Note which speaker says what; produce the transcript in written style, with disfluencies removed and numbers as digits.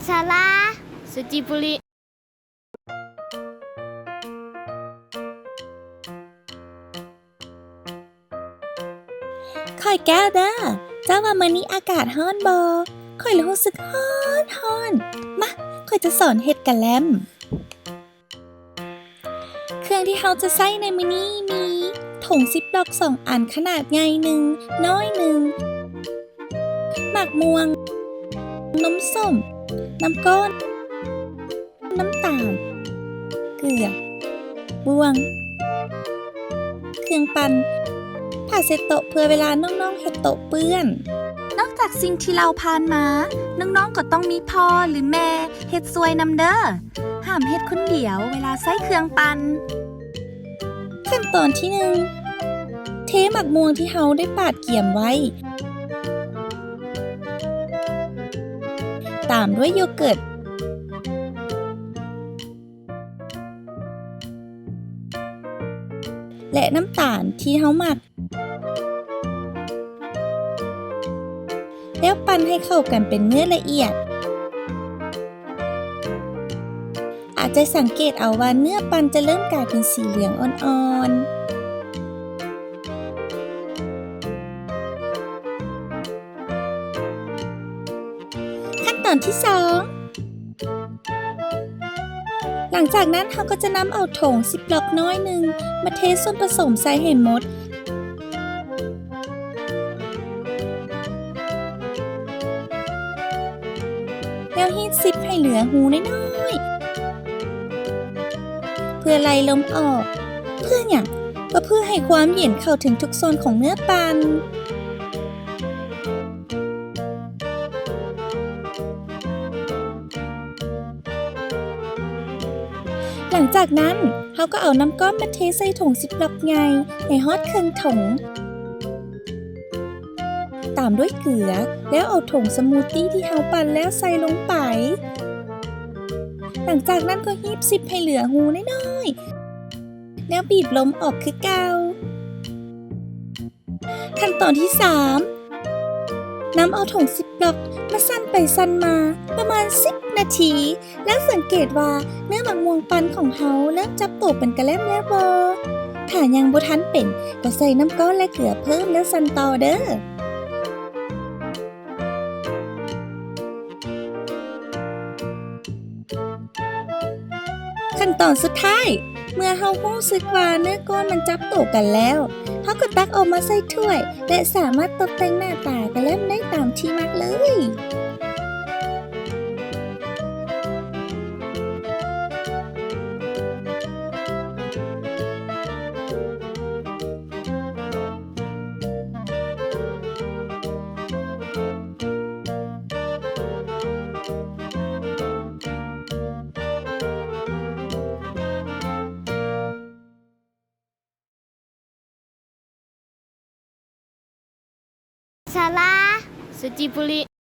Speaker 1: Salah, suci puli.
Speaker 2: ข่อยแก้วเด้อเจ้าว่ามื้อนี้อากาศร้อนบ่ข่อยรู้สึกร้อนมาข่อยจะสอนเฮ็ดกะแลมเครื่องที่เราจะใช้ในมื้อนี้มีถุงซิปล็อก2อันขนาดใหญ่หนึ่งน้อยหนึ่งหมักม่วงนมส้มน้ำก้อนน้ำตาลเกลือบวงเครื่องปั่นผ้าเช็ดโต๊ะเพื่อเวลาน้องๆเฮ็ดโต๊ะเปื้อนนอกจากสิ่งที่เราผ่านมาน้องๆก็ต้องมีพ่อหรือแม่เฮ็ดซวยนำเด้อห้ามเฮ็ดคนเดียวเวลาใช้เครื่องปั่นขั้นตอนที่1เทหมักม่วงที่เฮาได้ปาดเกี่ยมไว้ตามด้วยโยเกิร์ตและน้ำตาลที่เฮาหมักแล้วปั่นให้เข้ากันเป็นเนื้อละเอียดอาจจะสังเกตเอาว่าเนื้อปั่นจะเริ่มกลายเป็นสีเหลืองอ่อนๆขั้นตอนที่2หลังจากนั้นเราก็จะนำเอาถุงซิปล็อกน้อยหนึ่งมาเทส่วนผสมใส่ให้หมดแล้วฮีทซิปให้เหลือหูน้อยๆเพื่อไล่ลมออกเพื่อหยังก็เพื่อให้ความเย็นเข้าถึงทุกโซนของเนื้อปั่นหลังจากนั้นเราก็เอาน้ำก้อนมาเทใส่ถุงซิปล็อกใหญ่ให้ฮอดครึ่งถุงตามด้วยเกลือแล้วเอาถุงสมูทตี้ที่เราปั่นแล้วใส่ลงไปหลังจากนั้นก็ฮีบซิปให้เหลือหูน้อยๆแล้วบีบลมออกคือเก่าขั้นตอนที่3นำเอาถุงซิปล็อกมาสั่นไปสั่นมาประมาณ10นาทีแล้วสังเกตว่าเนื้อหมักม่วงปั่นของเฮาเริ่มจับตัวเป็นกะแลมแล้วบ่ถ้ายังบ่ทันเป็นก็ใส่น้ำก้อนและเกลือเพิ่มแล้วสั่นต่อเด้อขั้นตอนสุดท้ายเมื่อเฮารู้สึกว่าเนื้อก้อนมันจับตัวกันแล้วเฮาก็ตักออกมาใส่ถ้วยและสามารถตกแต่งหน้าตากะแลมได้ตามที่มักเลย
Speaker 1: Salah, suci puli.